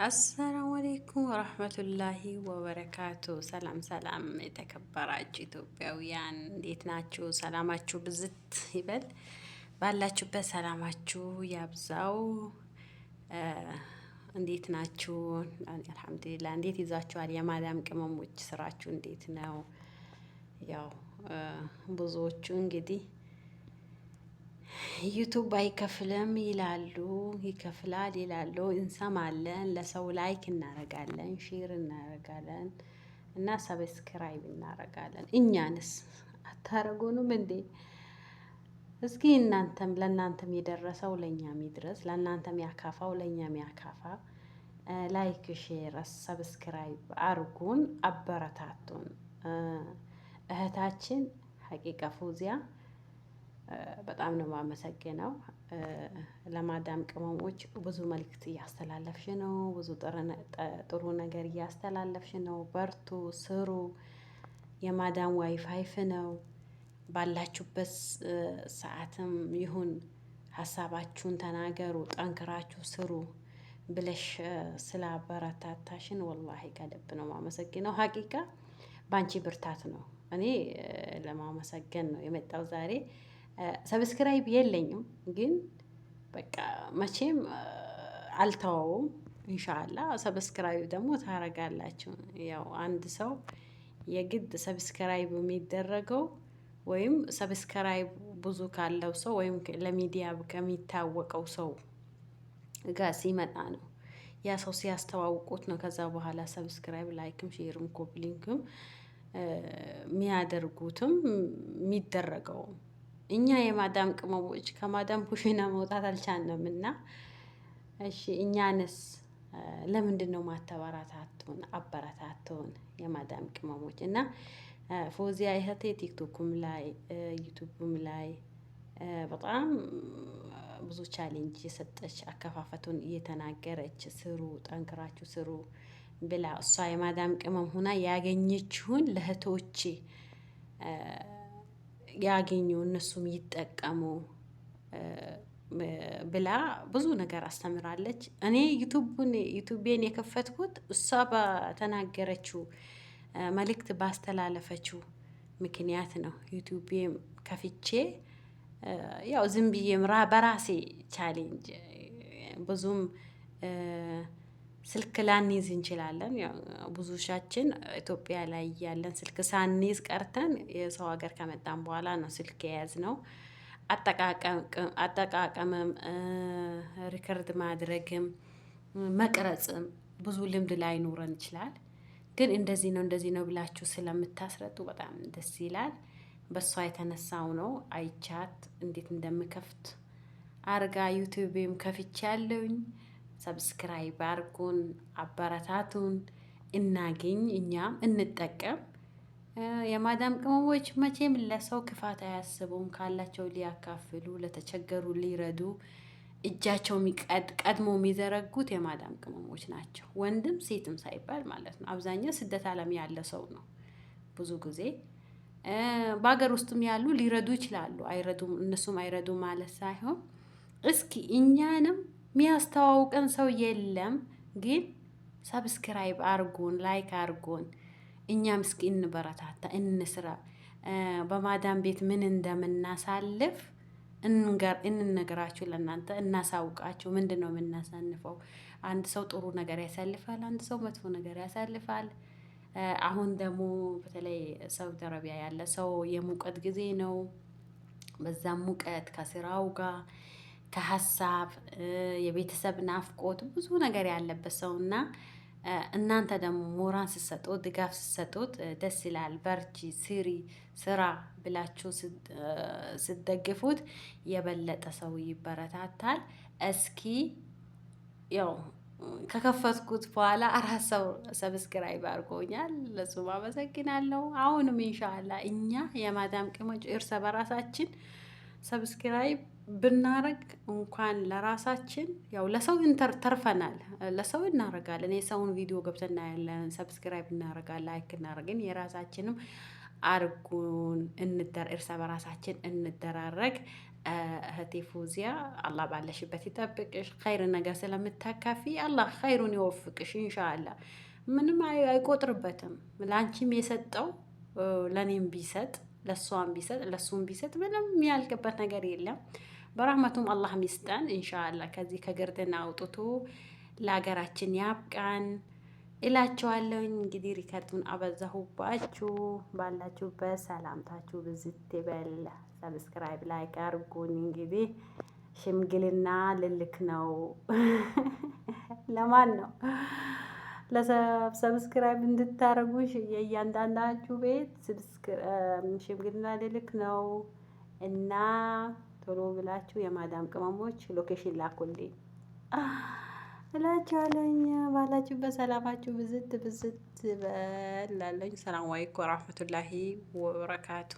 አሰላሙ አሌይኩም ወረህመቱላሂ ወበረካቱ። ሰላም ሰላም፣ የተከበራችሁ ኢትዮጵያውያን እንዴት ናችሁ? ሰላማችሁ ብዝት ይበል። ባላችሁበት ሰላማችሁ ያብዛው። እንዴት ናችሁ? አልሐምዱሊላህ። እንዴት ይዟችኋል? የማዳም ቅመሞች ስራችሁ እንዴት ነው? ያው ብዙዎቹ እንግዲህ ዩቱብ አይከፍልም ይላሉ፣ ይከፍላል ይላሉ፣ እንሰማለን። ለሰው ላይክ እናረጋለን፣ ሼር እናረጋለን እና ሰብስክራይብ እናረጋለን። እኛንስ አታረጉንም እንዴ? እስኪ እናንተም ለእናንተም የደረሰው ለእኛም ይድረስ፣ ለእናንተም ያካፋው ለእኛም ያካፋ። ላይክ ሼር ሰብስክራይብ አርጉን፣ አበረታቱን። እህታችን ሀቂቃ ፎዚያ በጣም ነው የማመሰግነው። ለማዳም ቅመሞች ብዙ መልእክት እያስተላለፍሽ ነው፣ ብዙ ጥሩ ነገር እያስተላለፍሽ ነው። በርቱ፣ ስሩ። የማዳም ዋይፋይፍ ነው። ባላችሁበት ሰዓትም ይሁን ሀሳባችሁን ተናገሩ፣ ጠንክራችሁ ስሩ ብለሽ ስላበረታታሽን ወላሂ ከልብ ነው የማመሰግነው። ሀቂቃ በአንቺ ብርታት ነው እኔ ለማመሰገን ነው የመጣው ዛሬ። ሰብስክራይብ የለኝም ግን በቃ መቼም አልተወውም። ኢንሻአላህ ሰብስክራይብ ደግሞ ታረጋላችሁ። ያው አንድ ሰው የግድ ሰብስክራይብ የሚደረገው ወይም ሰብስክራይብ ብዙ ካለው ሰው ወይም ለሚዲያ ከሚታወቀው ሰው ጋር ሲመጣ ነው። ያ ሰው ሲያስተዋውቁት ነው። ከዛ በኋላ ሰብስክራይብ ላይክም ሼርም ኮፕሊንክም የሚያደርጉትም የሚደረገውም። እኛ የማዳም ቅመሞች ከማዳም ኩሽና መውጣት አልቻልንም እና እሺ እኛንስ ለምንድነው ማተበረታቱን? አበረታቱን የማዳም ቅመሞች። እና ፎዚያ እህቴ ቲክቶክም ላይ ዩቲዩብም ላይ በጣም ብዙ ቻሌንጅ የሰጠች አከፋፈቱን እየተናገረች ስሩ፣ ጠንክራችሁ ስሩ ብላ እሷ የማዳም ቅመም ሆና ያገኘችውን ለእህቶቼ ያገኙ እነሱም ይጠቀሙ ብላ ብዙ ነገር አስተምራለች። እኔ ዩቱቤን የከፈትኩት እሷ በተናገረችው መልእክት ባስተላለፈችው ምክንያት ነው። ዩቱቤም ከፍቼ ያው ዝም ብዬም በራሴ ቻሌንጅ ብዙም ስልክ ላንይዝ እንችላለን። ያው ብዙሻችን ኢትዮጵያ ላይ ያለን ስልክ ሳንይዝ ቀርተን የሰው ሀገር ከመጣን በኋላ ነው ስልክ የያዝነው። አጠቃቀምም ሪከርድ ማድረግም መቅረጽም ብዙ ልምድ ላይኖረን ይችላል። ግን እንደዚህ ነው ብላችሁ ስለምታስረዱ በጣም ደስ ይላል። በሷ የተነሳው ነው አይቻት እንዴት እንደምከፍት አርጋ ዩቲዩብም ከፍቻለሁኝ። ሰብስክራይብ አርጉን፣ አበረታቱን፣ እናገኝ፣ እኛም እንጠቀም። የማዳም ቅመሞች መቼም ለሰው ክፋት አያስቡም። ካላቸው ሊያካፍሉ፣ ለተቸገሩ ሊረዱ እጃቸው ቀድሞ የሚዘረጉት የማዳም ቅመሞች ናቸው። ወንድም ሴትም ሳይባል ማለት ነው። አብዛኛው ስደት ዓለም ያለ ሰው ነው። ብዙ ጊዜ በሀገር ውስጥም ያሉ ሊረዱ ይችላሉ። አይረዱም፣ እነሱም አይረዱም ማለት ሳይሆን እስኪ እኛንም የሚያስተዋውቀን ሰው የለም። ግን ሰብስክራይብ አርጉን፣ ላይክ አርጉን። እኛም እስኪ እንበረታታ፣ እንስራ። በማዳም ቤት ምን እንደምናሳልፍ እንነግራችሁ፣ ለእናንተ እናሳውቃችሁ። ምንድነው የምናሳንፈው? አንድ ሰው ጥሩ ነገር ያሳልፋል፣ አንድ ሰው መጥፎ ነገር ያሳልፋል። አሁን ደግሞ በተለይ ሳውዲ አረቢያ ያለ ሰው የሙቀት ጊዜ ነው። በዛም ሙቀት ከስራው ጋር ከሀሳብ የቤተሰብ ናፍቆት ብዙ ነገር ያለበት ሰውና እናንተ ደግሞ ሞራን ስትሰጡት ድጋፍ ስትሰጡት ደስ ይላል። በርቺ፣ ስሪ፣ ስራ ብላችሁ ስትደግፉት የበለጠ ሰው ይበረታታል። እስኪ ያው ከከፈትኩት በኋላ 4 ሰው ሰብስክራይብ አድርጎኛል። ለሱም አመሰግናለሁ። አሁንም ኢንሻአላህ እኛ የማዳም ቅመሞች እርስ በራሳችን ሰብስክራይብ ብናረግ እንኳን ለራሳችን ያው ለሰው ተርፈናል። ለሰው እናረጋለን። የሰውን ቪዲዮ ገብተን እናያለን፣ ሰብስክራይብ እናረጋለን፣ ላይክ እናረግን። የራሳችንም አርጉን፣ እርስ በራሳችን እንደራረግ። እህቴ ፉዚያ አላህ ባለሽበት ይጠብቅሽ። ኸይር ነገር ስለምታካፊ አላህ ኸይሩን ይወፍቅሽ ኢንሻአላህ። ምንም አይቆጥርበትም። ለአንቺም የሰጠው ለኔም ቢሰጥ ለሷም ቢሰጥ ለሱም ቢሰጥ ምንም የሚያልቅበት ነገር የለም። በረህመቱም አላህ ሚስጠን ኢንሻአላህ። ከዚህ ከግርድና አውጥቶ ለሀገራችን ያብቃን እላቸዋለሁኝ። እንግዲህ ሪከርዱን አበዛሁባችሁ። ባላችሁበት ሰላምታችሁ ብዝት ይበል። ሰብስክራይብ ላይክ አርጉኝ። እንግዲህ ሽምግልና ልልክ ነው። ለማን ነው? ለሰብስክራይብ እንድታረጉ የእያንዳንዳችሁ ቤት ሽምግልና ልልክ ነው እና ቶሎ ብላችሁ የማዳም ቅመሞች ሎኬሽን ላኩልኝ እላችኋለሁኝ። ባላችሁበት ሰላማችሁ ብዝት ብዝት በላለኝ። ሰላም አለይኩም ወራህመቱላሂ ወበረካቱ